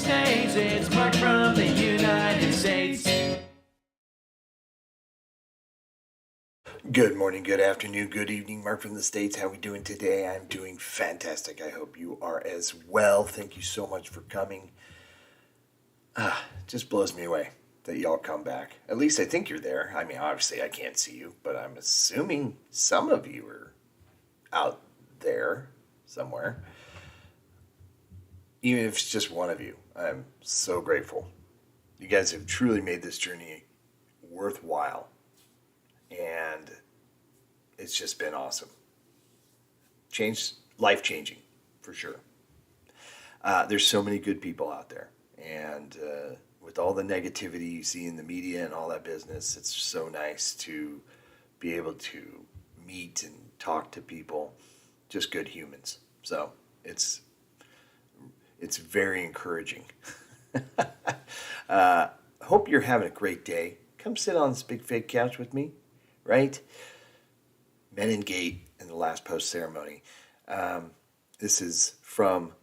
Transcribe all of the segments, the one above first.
States. It's Mark from the United States. Good morning, good afternoon, good evening. Mark from the States. How are we doing today? I'm doing fantastic. I hope you are as well. Thank you so much for coming. Just blows me away that y'all come back. At least I think you're there. I mean, obviously I can't see you, but I'm assuming some of you are out there somewhere. Even if it's just one of you, I'm so grateful. You guys have truly made this journey worthwhile. And it's just been awesome. Life-changing, for sure. There's so many good people out there. And with all the negativity you see in the media and all that business, it's so nice to be able to meet and talk to people, just good humans. So it's very encouraging. Hope you're having a great day. Come sit on this big fake couch with me, right? Menin and the last post ceremony. This is from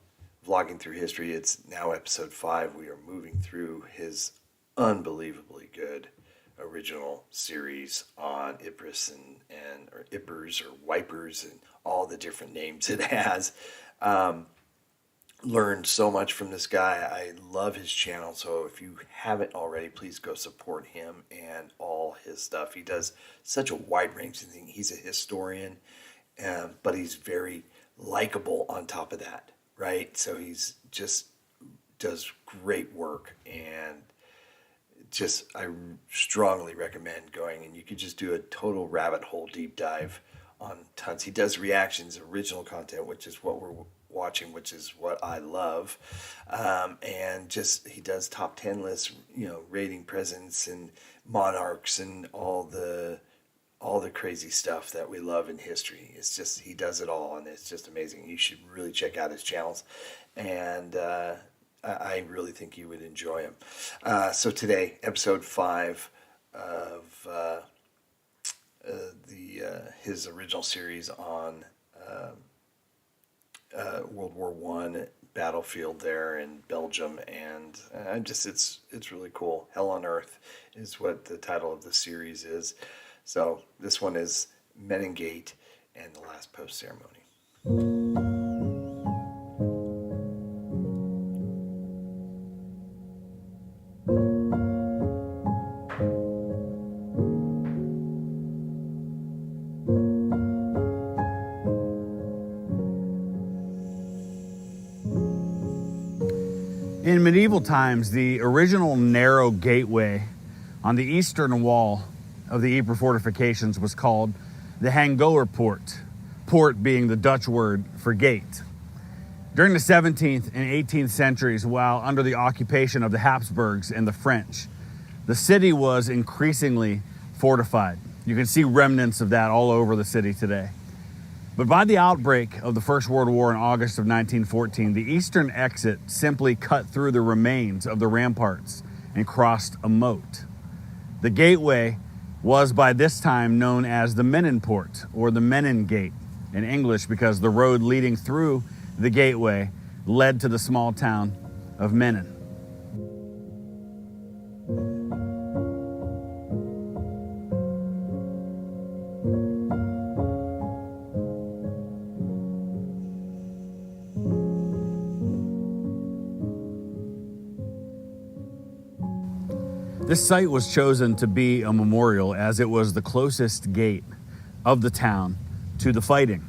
Vlogging Through History. It's now episode 5. We are moving through his unbelievably good original series on Ypres or Yppers or Wipers and all the different names it has. Learned so much from this guy. I love his channel, so if you haven't already, please go support him and all his stuff. He does such a wide range of things. He's a historian, but he's very likable on top of that, right? So he's just does great work, and I strongly recommend going, and you could just do a total rabbit hole deep dive on tons. He does reactions, original content, which is what we're watching, which is what I love, and he does top 10 lists, rating presidents and monarchs and all the crazy stuff that we love in history. It's just, he does it all, and it's just amazing. You should really check out his channels, and I really think you would enjoy him. So today, episode 5 of his original series on World War I battlefield there in Belgium, and it's really cool. Hell on Earth is what the title of the series is. So this one is Menin and the last post ceremony. In medieval times, the original narrow gateway on the eastern wall of the Ypres fortifications was called the Hangoer Poort, port being the Dutch word for gate. During the 17th and 18th centuries, while under the occupation of the Habsburgs and the French, the city was increasingly fortified. You can see remnants of that all over the city today. But by the outbreak of the First World War in August of 1914, the eastern exit simply cut through the remains of the ramparts and crossed a moat. The gateway was by this time known as the Menin Port, or the Menin Gate in English, because the road leading through the gateway led to the small town of Menin. This site was chosen to be a memorial as it was the closest gate of the town to the fighting.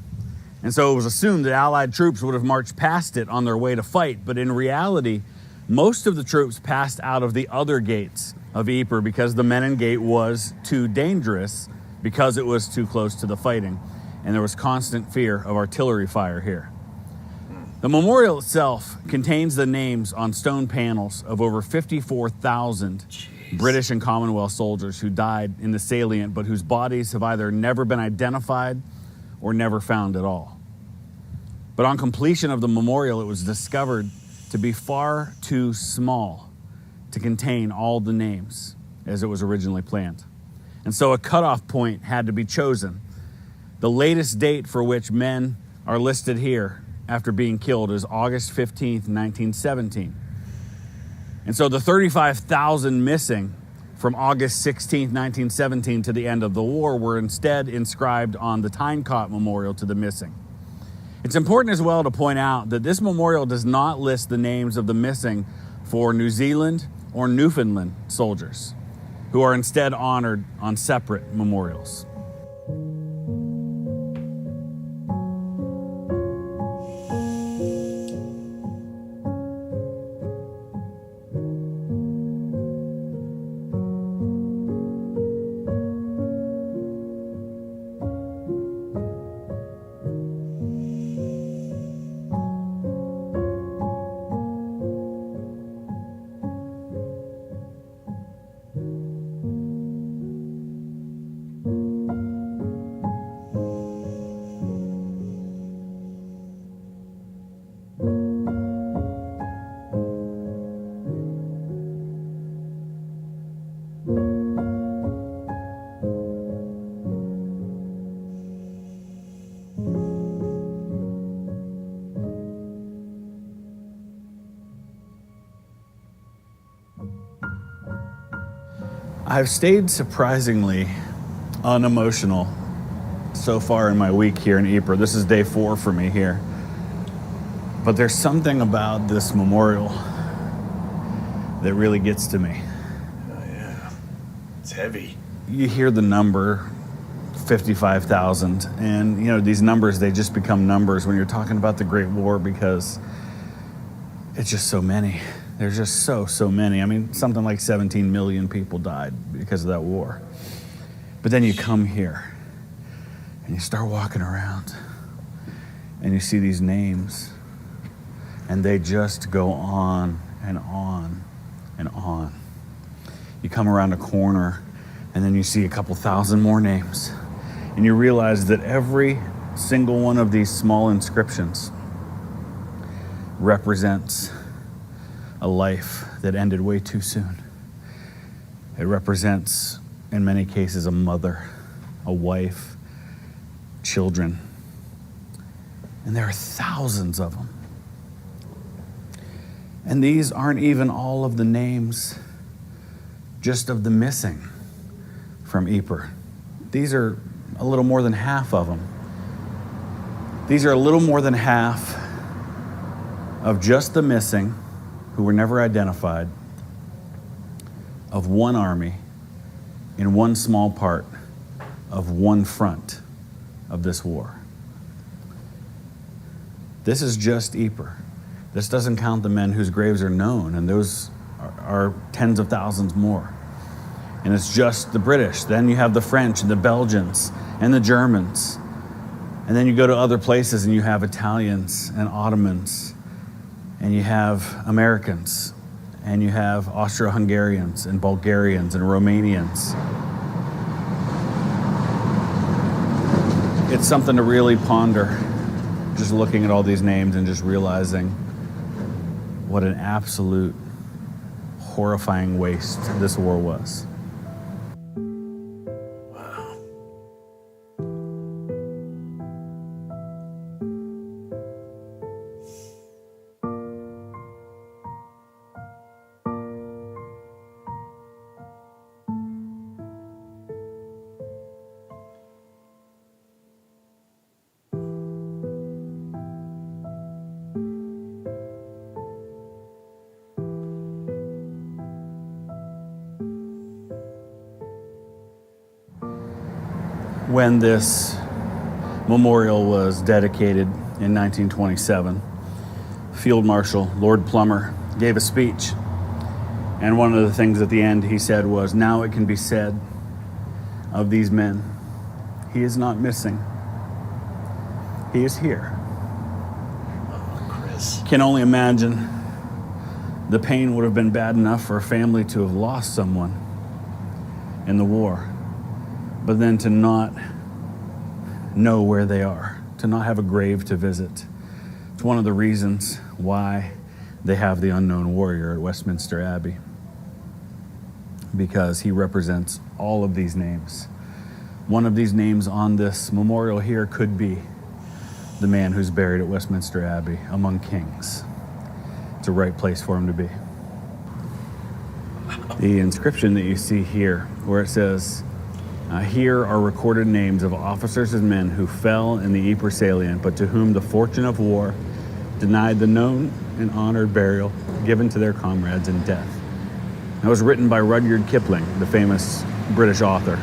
And so it was assumed that Allied troops would have marched past it on their way to fight, but in reality, most of the troops passed out of the other gates of Ypres because the Menin Gate was too dangerous because it was too close to the fighting, and there was constant fear of artillery fire here. The memorial itself contains the names on stone panels of over 54,000 British and Commonwealth soldiers who died in the salient, but whose bodies have either never been identified or never found at all. But on completion of the memorial, it was discovered to be far too small to contain all the names as it was originally planned. And so a cutoff point had to be chosen. The latest date for which men are listed here after being killed is August 15th, 1917. And so the 35,000 missing from August 16, 1917 to the end of the war were instead inscribed on the Tyncott Memorial to the missing. It's important as well to point out that this memorial does not list the names of the missing for New Zealand or Newfoundland soldiers, who are instead honored on separate memorials. I've stayed surprisingly unemotional so far in my week here in Ypres. This is day 4 for me here. But there's something about this memorial that really gets to me. Oh, yeah. It's heavy. You hear the number 55,000, and you know, these numbers, they just become numbers when you're talking about the Great War, because it's just so many. There's just so many. I mean, something like 17 million people died because of that war. But then you come here and you start walking around and you see these names, and they just go on and on and on. You come around a corner and then you see a couple thousand more names, and you realize that every single one of these small inscriptions represents a life that ended way too soon. It represents, in many cases, a mother, a wife, children. And there are thousands of them. And these aren't even all of the names just of the missing from Ypres. These are a little more than half of them. These are a little more than half of just the missing who were never identified, of one army in one small part of one front of this war. This is just Ypres. This doesn't count the men whose graves are known, and those are tens of thousands more. And it's just the British. Then you have the French and the Belgians and the Germans. And then you go to other places and you have Italians and Ottomans, and you have Americans, and you have Austro-Hungarians and Bulgarians and Romanians. It's something to really ponder, just looking at all these names and just realizing what an absolute horrifying waste this war was. When this memorial was dedicated in 1927, Field Marshal Lord Plummer gave a speech. And one of the things at the end he said was, "Now it can be said of these men, he is not missing. He is here." Oh, Chris. Can only imagine the pain would have been bad enough for a family to have lost someone in the war. But then to not know where they are, to not have a grave to visit. It's one of the reasons why they have the unknown warrior at Westminster Abbey, because he represents all of these names. One of these names on this memorial here could be the man who's buried at Westminster Abbey among kings. It's a right place for him to be. The inscription that you see here, where it says, here are recorded names of officers and men who fell in the Ypres salient, but to whom the fortune of war denied the known and honored burial given to their comrades in death. That was written by Rudyard Kipling, the famous British author.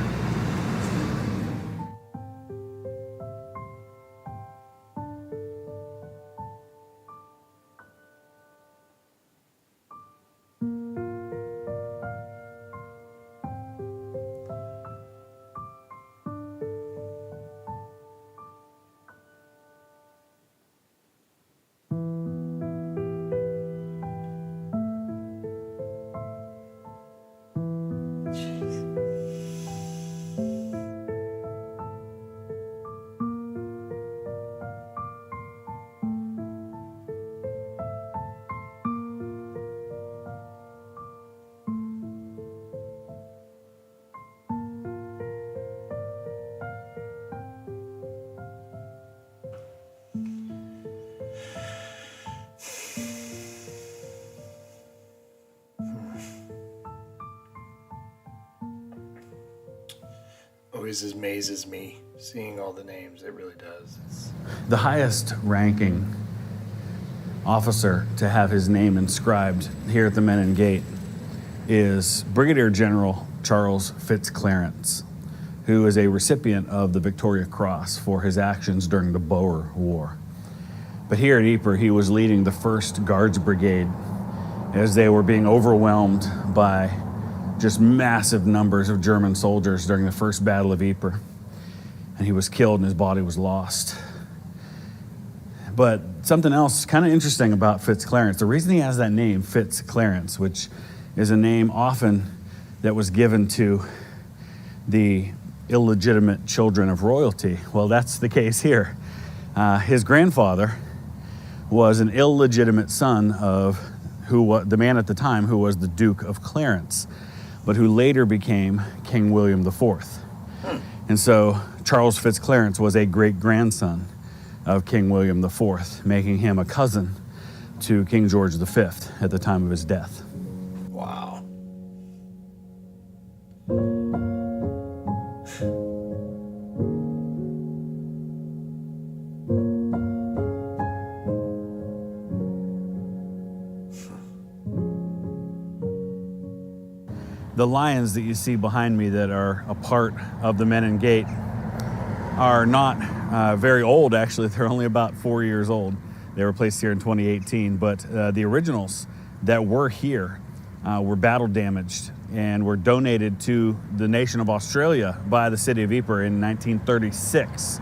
Always amazes me seeing all the names. It really does. The highest ranking officer to have his name inscribed here at the Menin Gate is Brigadier General Charles Fitzclarence, who is a recipient of the Victoria Cross for his actions during the Boer War. But here at Ypres, he was leading the 1st Guards Brigade as they were being overwhelmed by just massive numbers of German soldiers during the First Battle of Ypres. And he was killed and his body was lost. But something else kind of interesting about Fitzclarence, the reason he has that name, Fitzclarence, which is a name often that was given to the illegitimate children of royalty. Well, that's the case here. His grandfather was an illegitimate son of the man at the time who was the Duke of Clarence, but who later became King William IV. And so Charles Fitzclarence was a great-grandson of King William IV, making him a cousin to King George V at the time of his death. Wow. The lions that you see behind me that are a part of the Menin Gate are not very old, actually. They're only about 4 years old. They were placed here in 2018, but the originals that were here were battle damaged and were donated to the nation of Australia by the city of Ypres in 1936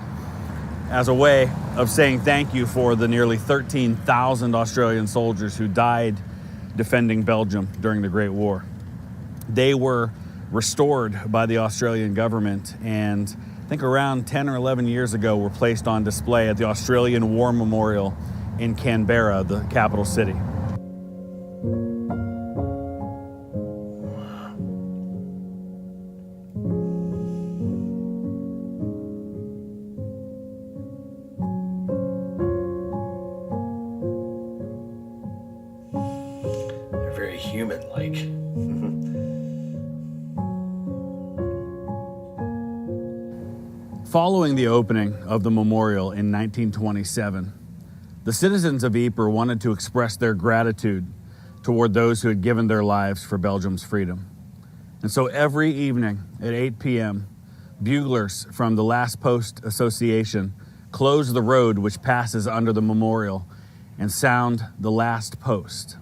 as a way of saying thank you for the nearly 13,000 Australian soldiers who died defending Belgium during the Great War. They were restored by the Australian government, and I think around 10 or 11 years ago were placed on display at the Australian War Memorial in Canberra, the capital city. They're very human-like. Following the opening of the memorial in 1927, the citizens of Ypres wanted to express their gratitude toward those who had given their lives for Belgium's freedom. And so every evening at 8 p.m., buglers from the Last Post Association close the road which passes under the memorial and sound the last post.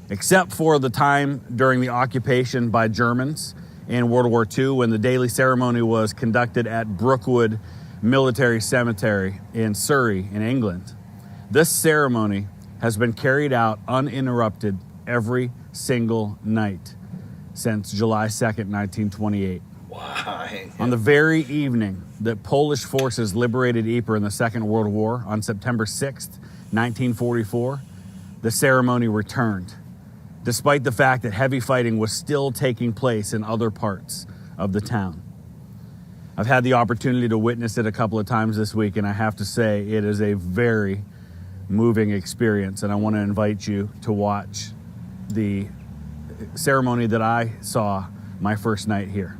Except for the time during the occupation by Germans in World War II, when the daily ceremony was conducted at Brookwood Military Cemetery in Surrey, in England. This ceremony has been carried out uninterrupted every single night since July 2nd, 1928. Why? On the very evening that Polish forces liberated Ypres in the Second World War, on September 6th, 1944, the ceremony returned, despite the fact that heavy fighting was still taking place in other parts of the town. I've had the opportunity to witness it a couple of times this week, and I have to say it is a very moving experience, and I want to invite you to watch the ceremony that I saw my first night here.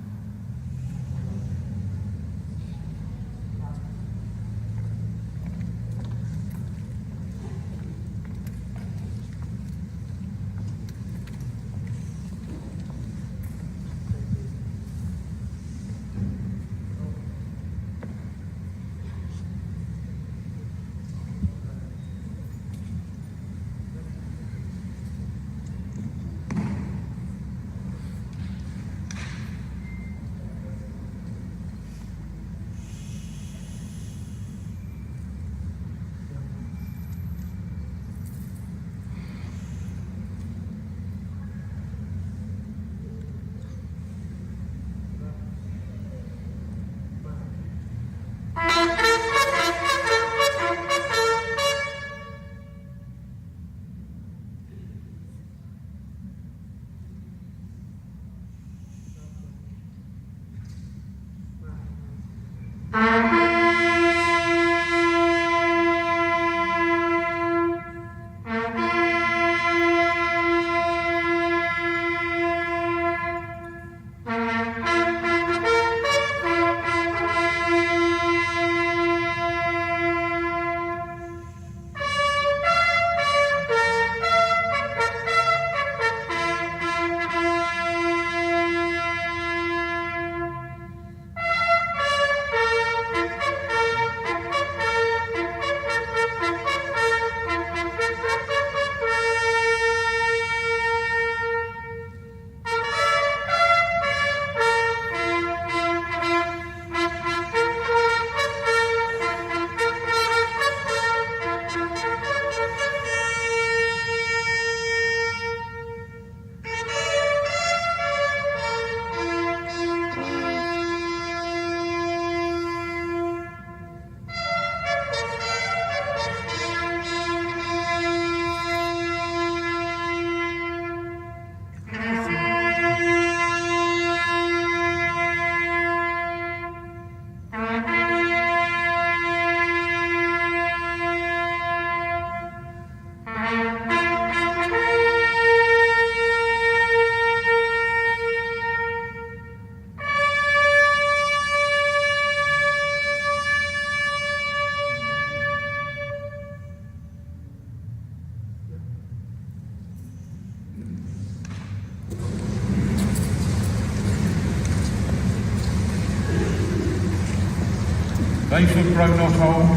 They shall grow not old,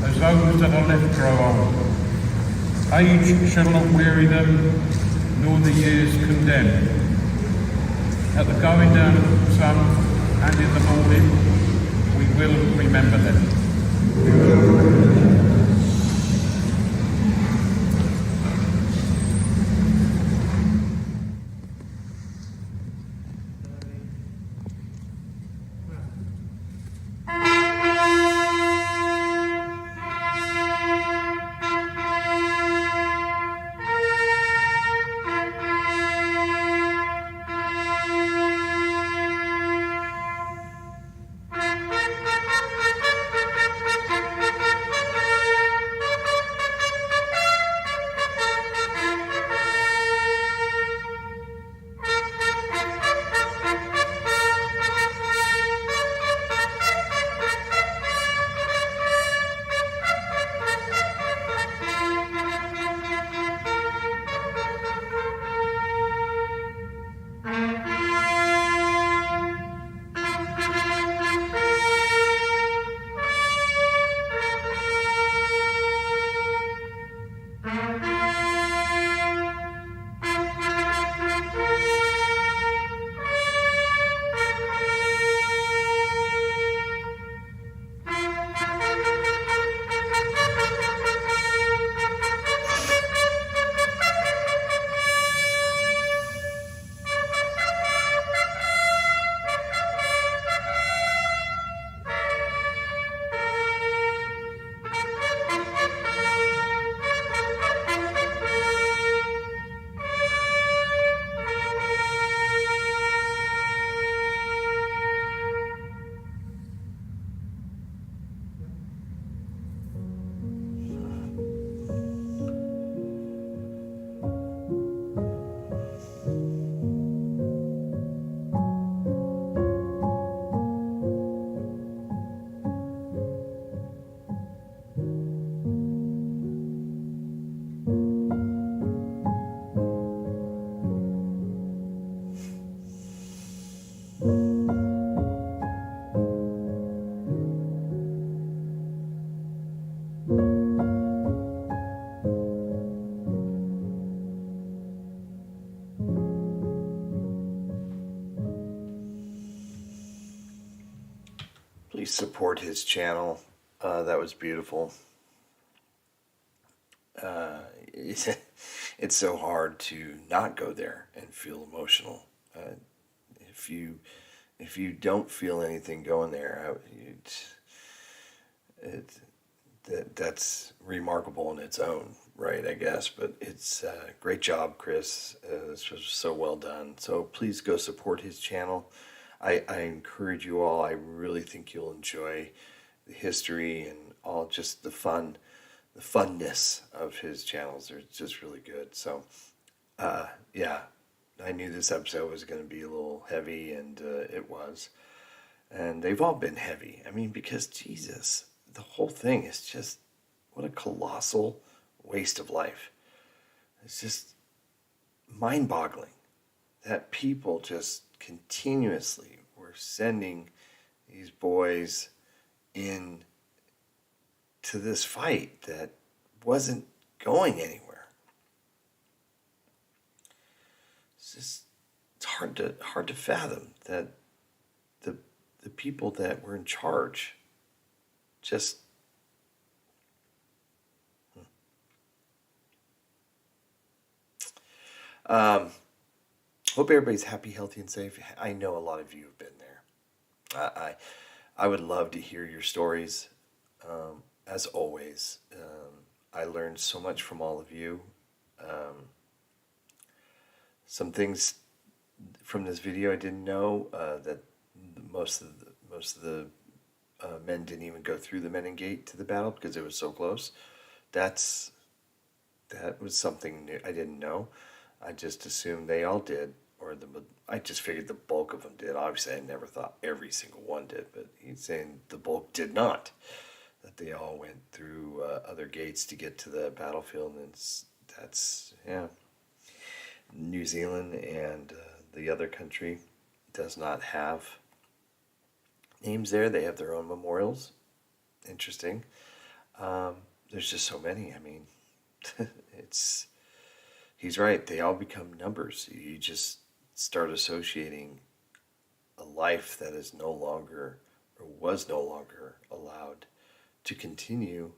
as those that are left grow old. Age shall not weary them, nor the years condemn. At the going down of the sun and in the morning, we will remember them. please support his channel. That was beautiful. It's so hard to not go there and feel emotional. If you don't feel anything going there, that's remarkable in its own right, I guess. But it's great job, Chris. This was so well done. So please go support his channel. I encourage you all. I really think you'll enjoy the history and all just the funness of his channels. They're just really good. So yeah, I knew this episode was going to be a little heavy, and it was. And they've all been heavy. I mean, because Jesus, the whole thing is just, what a colossal waste of life. It's just mind-boggling that people just continuously were sending these boys in to this fight that wasn't going anywhere. It's hard to fathom that the people that were in charge just hope everybody's happy, healthy, and safe. I know a lot of you have been there. I would love to hear your stories. As always, I learned so much from all of you. Some things from this video I didn't know, that most of the men didn't even go through the Menin gate to the battle because it was so close. That was something new I didn't know. I just assumed they all did, I just figured the bulk of them did. Obviously, I never thought every single one did, but he's saying the bulk did not. That they all went through other gates to get to the battlefield, and that's New Zealand and the other country does not have names there. They have their own memorials. Interesting. There's just so many. I mean, he's right. They all become numbers. You just start associating a life that is no longer, or was no longer, allowed to continue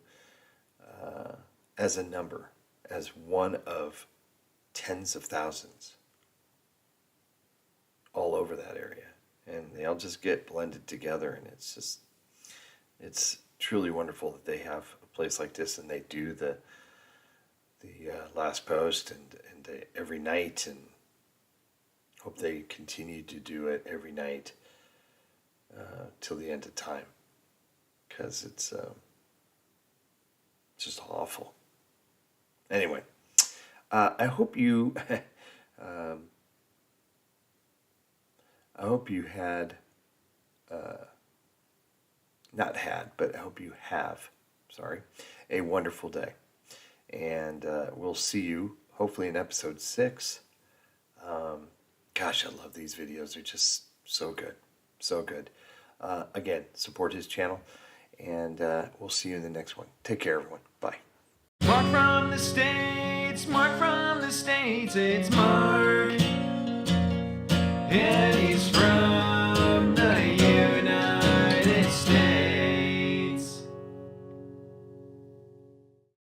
as a number, as one of tens of thousands all over that area. And they all just get blended together, and it's truly wonderful that they have a place like this, and they do the last post and every night, and hope they continue to do it every night till the end of time, because it's just awful. Anyway, I hope you had not had, but I hope you have, a wonderful day. And we'll see you hopefully in episode 6. Gosh, I love these videos. They're just so good. So good. Again, support his channel, and we'll see you in the next one. Take care, everyone. Bye. Mark from the States, Mark from the States, it's Mark.